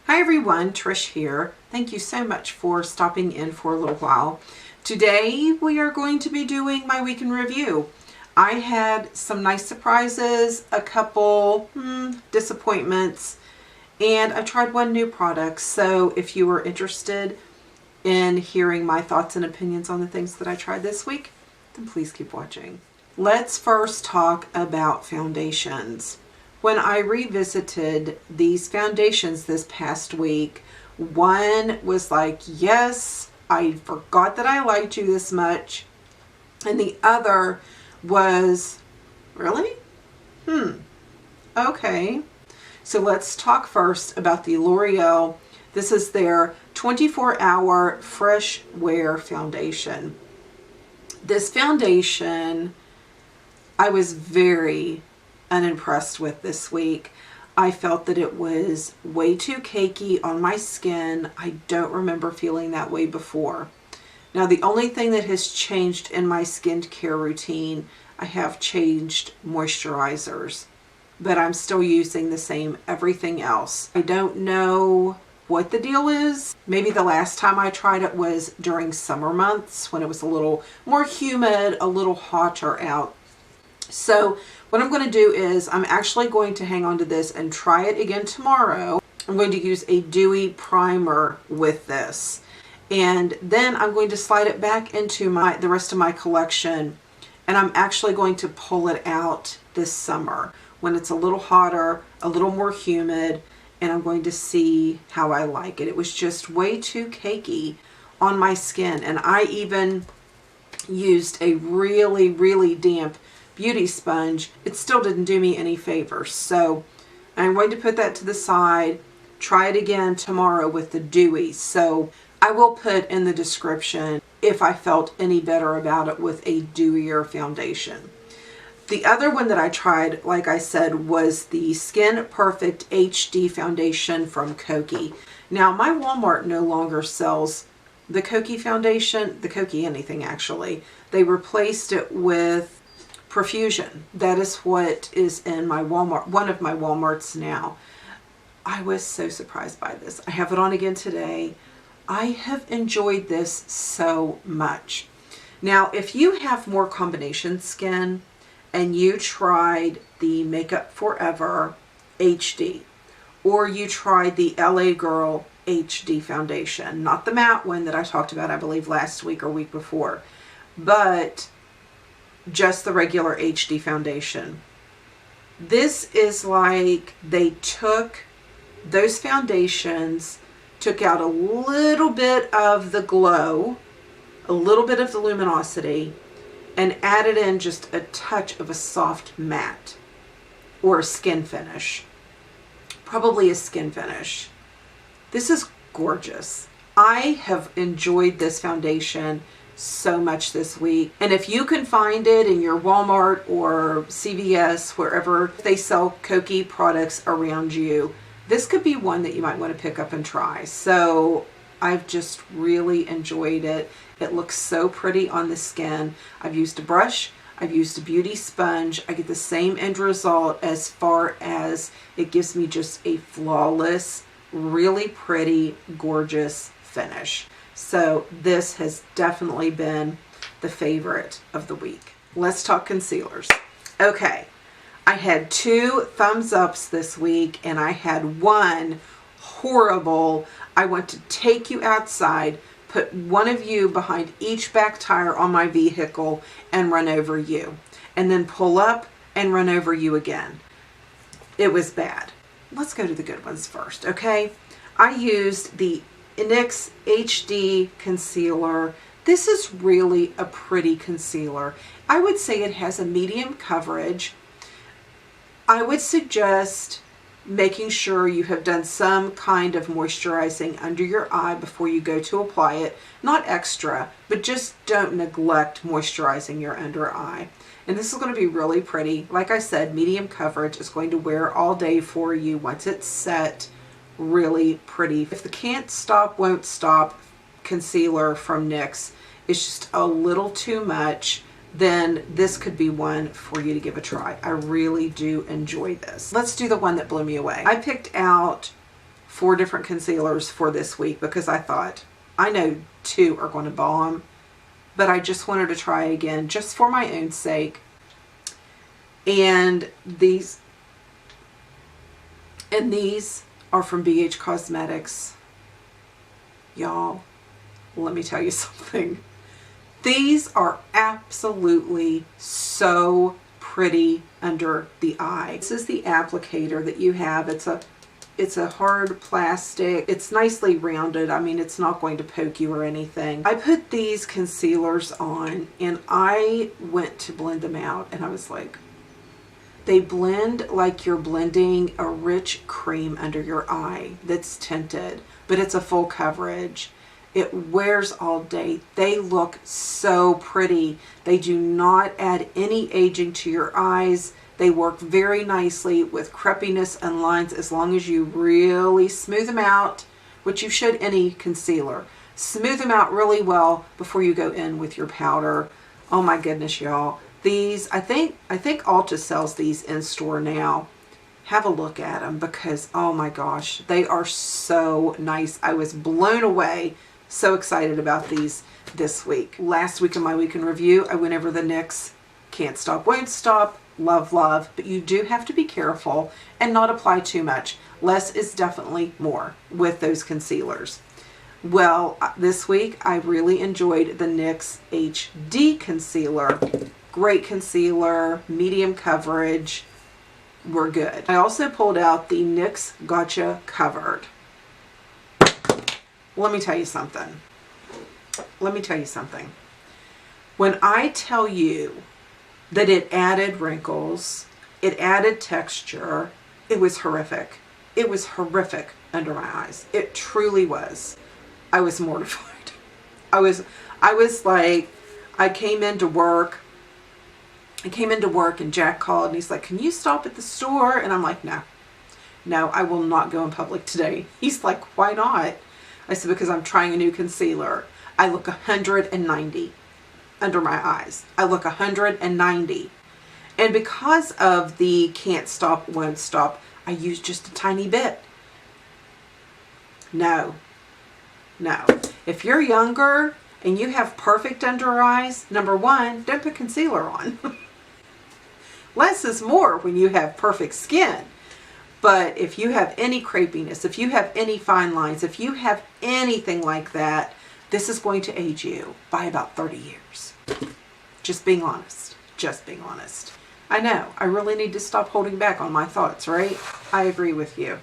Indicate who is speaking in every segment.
Speaker 1: Hi everyone, Trish here. Thank you so much for stopping in for a little while. Today we are going to be doing my week in review. I had some nice surprises, a couple disappointments, and I tried one new product. So if you are interested in hearing my thoughts and opinions on the things that I tried this week, then please keep watching. Let's first talk about foundations. When I revisited these foundations this past week, one was like, yes, I forgot that I liked you this much. And the other was, really? Okay. So let's talk first about the L'Oreal. This is their 24-hour Fresh Wear Foundation. This foundation, I was very unimpressed with this week. I felt that it was way too cakey on my skin. I don't remember feeling that way before. Now, the only thing that has changed in my skincare routine, I have changed moisturizers, but I'm still using the same everything else. I don't know what the deal is. Maybe the last time I tried it was during summer months when it was a little more humid, a little hotter out. So what I'm going to do is I'm actually going to hang on to this and try it again tomorrow. I'm going to use a dewy primer with this. And then I'm going to slide it back into the rest of my collection. And I'm actually going to pull it out this summer when it's a little hotter, a little more humid, and I'm going to see how I like it. It was just way too cakey on my skin. And I even used a really, really damp beauty sponge. It still didn't do me any favors. So I'm going to put that to the side, try it again tomorrow with the dewy. So I will put in the description if I felt any better about it with a dewier foundation. The other one that I tried, like I said, was the Skin Perfect HD foundation from Kokie. Now, my Walmart no longer sells the Kokie foundation, the Kokie anything actually. They replaced it with Profusion. That is what is in my Walmart, one of my Walmarts now. I was so surprised by this. I have it on again today. I have enjoyed this so much. Now, if you have more combination skin and you tried the Makeup Forever HD, or you tried the LA Girl HD foundation, not the matte one that I talked about, I believe last week or week before, but just the regular HD foundation. This is like they took those foundations, took out a little bit of the glow, a little bit of the luminosity, and added in just a touch of a soft matte or a skin finish. Probably a skin finish. This is gorgeous. I have enjoyed this foundation so much this week. And if you can find it in your Walmart or CVS, wherever they sell Kokie products around you, this could be one that you might want to pick up and try. So I've just really enjoyed it. It looks so pretty on the skin. I've used a brush, I've used a beauty sponge. I get the same end result as far as it gives me just a flawless, really pretty, gorgeous finish. So this has definitely been the favorite of the week. Let's talk concealers. Okay, I had 2 thumbs ups this week and I had one horrible, I want to take you outside, put one of you behind each back tire on my vehicle and run over you, and then pull up and run over you again. It was bad. Let's go to the good ones first, okay? I used the NYX HD concealer. This is really a pretty concealer. I would say it has a medium coverage. I would suggest making sure you have done some kind of moisturizing under your eye before you go to apply it. Not extra, but just don't neglect moisturizing your under eye. And this is going to be really pretty. Like I said, medium coverage is going to wear all day for you once it's set. Really pretty. If the Can't Stop Won't Stop concealer from NYX is just a little too much, then this could be one for you to give a try. I really do enjoy this. Let's do the one that blew me away. I picked out 4 different concealers for this week because I thought, I know 2 are going to bomb, but I just wanted to try again just for my own sake. And these are from BH Cosmetics. Y'all, let me tell you something. These are absolutely so pretty under the eye. This is the applicator that you have. It's a hard plastic. It's nicely rounded. I mean, it's not going to poke you or anything. I put these concealers on and I went to blend them out and I was like, they blend like you're blending a rich cream under your eye that's tinted, but it's a full coverage. It wears all day. They look so pretty. They do not add any aging to your eyes. They work very nicely with crepiness and lines as long as you really smooth them out, which you should any concealer. Smooth them out really well before you go in with your powder. Oh my goodness, y'all. These, I think Ulta sells these in store now. Have a look at them because, oh my gosh, they are so nice. I was blown away. So excited about these this week. Last week in my week in review, I went over the NYX Can't Stop, Won't Stop, Love, Love, but you do have to be careful and not apply too much. Less is definitely more with those concealers. Well, this week I really enjoyed the NYX HD concealer. Great concealer, medium coverage, we're good. I also pulled out the NYX Gotcha Covered. Let me tell you something. Let me tell you something. When I tell you that it added wrinkles, it added texture, it was horrific. It was horrific under my eyes. It truly was. I was mortified. I was like, I came into work and Jack called and he's like, can you stop at the store? And I'm like, no, I will not go in public today. He's like, why not? I said, because I'm trying a new concealer. I look 190 under my eyes. I look 190. And because of the Can't Stop, Won't Stop, I use just a tiny bit. No. If you're younger and you have perfect under eyes, number one, don't put concealer on. Less is more when you have perfect skin. But if you have any crepiness, if you have any fine lines, if you have anything like that, this is going to age you by about 30 years. Just being honest. Just being honest. I know, I really need to stop holding back on my thoughts, right? I agree with you.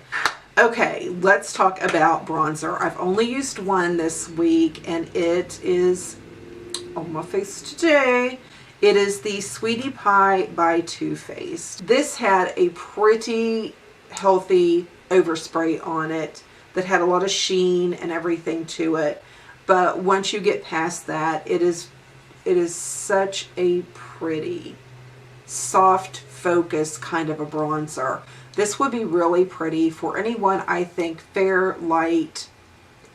Speaker 1: Okay, let's talk about bronzer. I've only used one this week and it is on my face today. It is the Sweetie Pie by Too Faced. This had a pretty healthy overspray on it that had a lot of sheen and everything to it. But once you get past that, it is such a pretty, soft focus kind of a bronzer. This would be really pretty for anyone, I think, fair, light,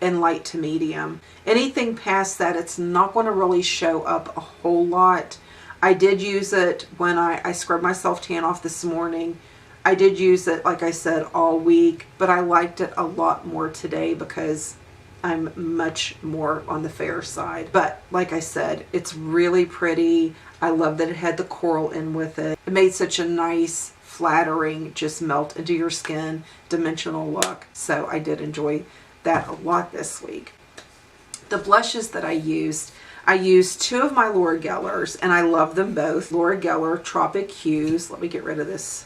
Speaker 1: and light to medium. Anything past that, it's not going to really show up a whole lot. I did use it when I scrubbed my self-tan off this morning. I did use it, like I said, all week, but I liked it a lot more today because I'm much more on the fair side. But like I said, it's really pretty. I love that it had the coral in with it. It made such a nice, flattering, just melt into your skin, dimensional look. So I did enjoy that a lot this week. The blushes that I used 2 of my Laura Gellers, and I love them both. Laura Geller Tropic Hues. Let me get rid of this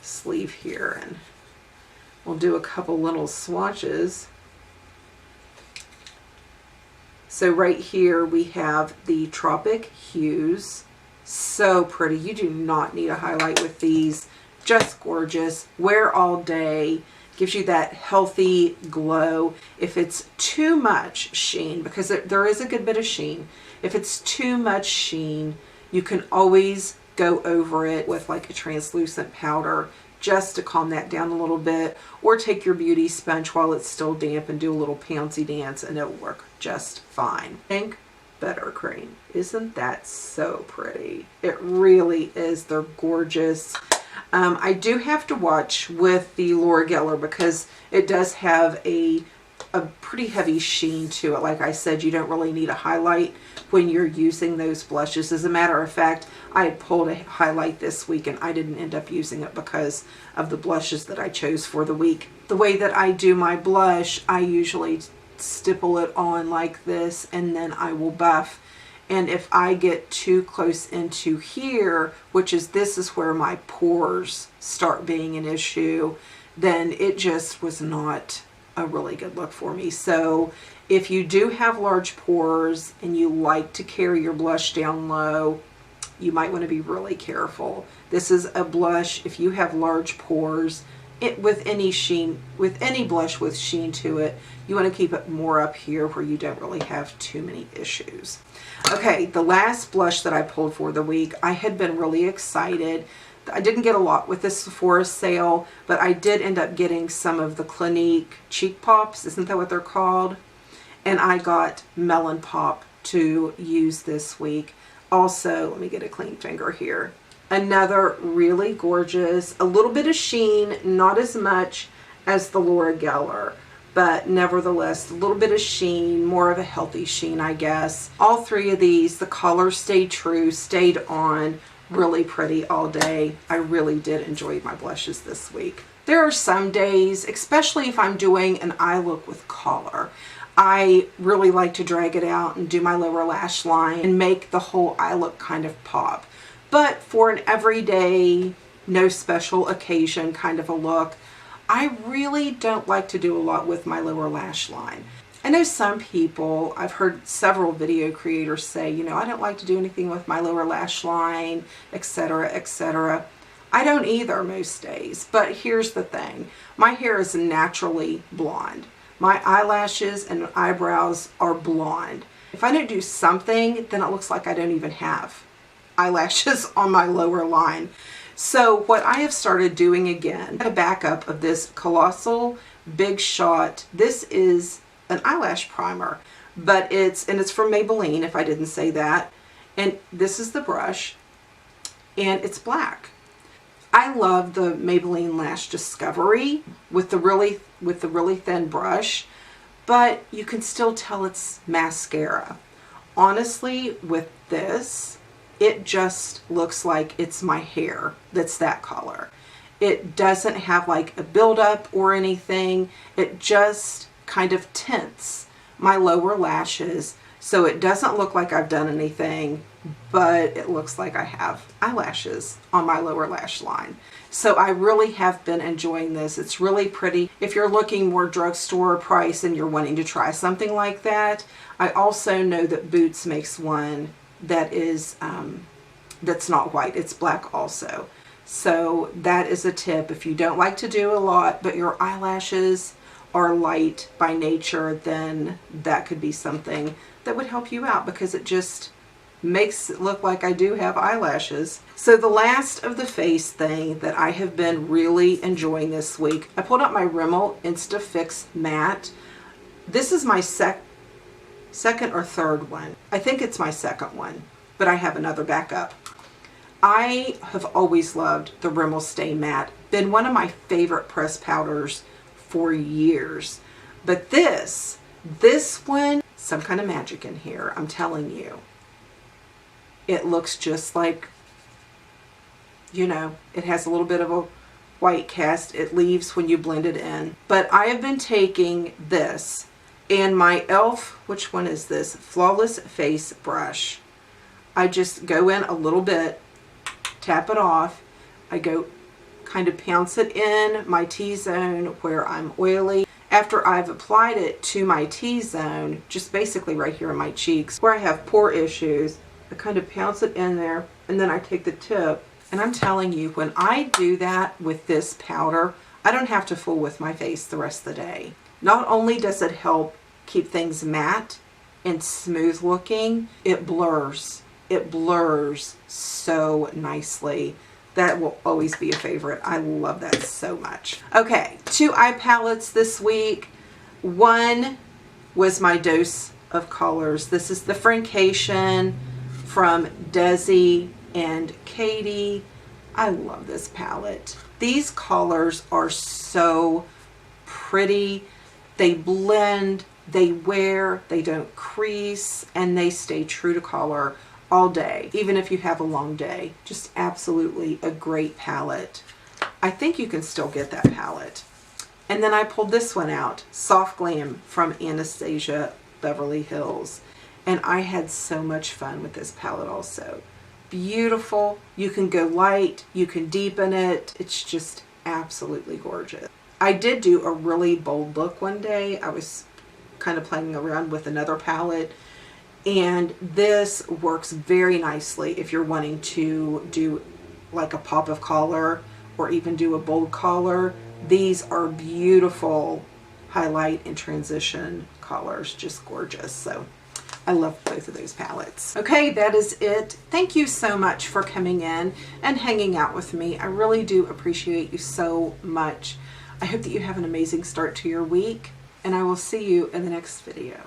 Speaker 1: sleeve here, and we'll do a couple little swatches. So right here we have the Tropic Hues. So pretty. You do not need a highlight with these. Just gorgeous. Wear all day. Gives you that healthy glow. If it's too much sheen, because there is a good bit of sheen, if it's too much sheen, you can always go over it with like a translucent powder just to calm that down a little bit, or take your beauty sponge while it's still damp and do a little pouncy dance and it'll work just fine. Pink Buttercream. Isn't that so pretty? It really is. They're gorgeous. I do have to watch with the Laura Geller because it does have a pretty heavy sheen to it. Like I said, you don't really need a highlight when you're using those blushes. As a matter of fact, I had pulled a highlight this week and I didn't end up using it because of the blushes that I chose for the week. The way that I do my blush, I usually stipple it on like this and then I will buff. And if I get too close into here, which is this is where my pores start being an issue, then it just was not a really good look for me. So if you do have large pores and you like to carry your blush down low, you might want to be really careful. This is a blush, if you have large pores, with any sheen, with any blush with sheen to it, you want to keep it more up here where you don't really have too many issues. Okay, the last blush that I pulled for the week, I had been really excited. I didn't get a lot with this Sephora sale, but I did end up getting some of the Clinique Cheek Pops, isn't that what they're called? And I got Melon Pop to use this week. Also, let me get a clean finger here. Another really gorgeous, a little bit of sheen, not as much as the Laura Geller, but nevertheless, a little bit of sheen, more of a healthy sheen, I guess. All three of these, the color stayed true, stayed on, really pretty all day. I really did enjoy my blushes this week. There are some days, especially if I'm doing an eye look with color, I really like to drag it out and do my lower lash line and make the whole eye look kind of pop. But for an everyday, no special occasion kind of a look, I really don't like to do a lot with my lower lash line. I know some people, I've heard several video creators say, you know, I don't like to do anything with my lower lash line, etc., etc. I don't either most days, but here's the thing. My hair is naturally blonde. My eyelashes and eyebrows are blonde. If I don't do something, then it looks like I don't even have eyelashes on my lower line. So what I have started doing again, a backup of this Colossal Big Shot. This is an eyelash primer, but it's from Maybelline, if I didn't say that. And this is the brush, and it's black. I love the Maybelline Lash Discovery with the really thin brush, but you can still tell it's mascara. Honestly, with this, it just looks like it's my hair that's that color. It doesn't have like a buildup or anything. It just kind of tints my lower lashes, so it doesn't look like I've done anything, but it looks like I have eyelashes on my lower lash line. So I really have been enjoying this. It's really pretty. If you're looking more drugstore price and you're wanting to try something like that, I also know that Boots makes one that is that's not white, it's black also. So that is a tip. If you don't like to do a lot but your eyelashes are light by nature, then that could be something that would help you out, because it just makes it look like I do have eyelashes. So the last of the face thing that I have been really enjoying this week, I pulled out my Rimmel Instafix Matte. This is my second or third one. I think it's my second one, but I have another backup. I have always loved the Rimmel Stay Matte. Been one of my favorite press powders for years. But this one, some kind of magic in here, I'm telling you. It looks just like, you know, it has a little bit of a white cast. It leaves when you blend it in. But I have been taking this and my e.l.f., which one is this? Flawless Face Brush. I just go in a little bit, tap it off. I go kind of pounce it in my T-zone where I'm oily. After I've applied it to my T-zone, just basically right here in my cheeks where I have pore issues, I kind of pounce it in there, and then I take the tip. And I'm telling you, when I do that with this powder, I don't have to fool with my face the rest of the day. Not only does it help keep things matte and smooth looking, it blurs. It blurs so nicely. That will always be a favorite. I love that so much. Okay, 2 eye palettes this week. One was my dose of colors. This is the Friendcation from Desi and Katie. I love this palette. These colors are so pretty. They blend, they wear, they don't crease, and they stay true to color all day, even if you have a long day. Just absolutely a great palette. I think you can still get that palette. And then I pulled this one out, Soft Glam from Anastasia Beverly Hills. And I had so much fun with this palette also. Beautiful. You can go light, you can deepen it. It's just absolutely gorgeous. I did do a really bold look one day. I was kind of playing around with another palette, and this works very nicely if you're wanting to do like a pop of color or even do a bold color. These are beautiful highlight and transition colors, just gorgeous. So I love both of those palettes. Okay, that is it. Thank you so much for coming in and hanging out with me. I really do appreciate you so much. I hope that you have an amazing start to your week, and I will see you in the next video.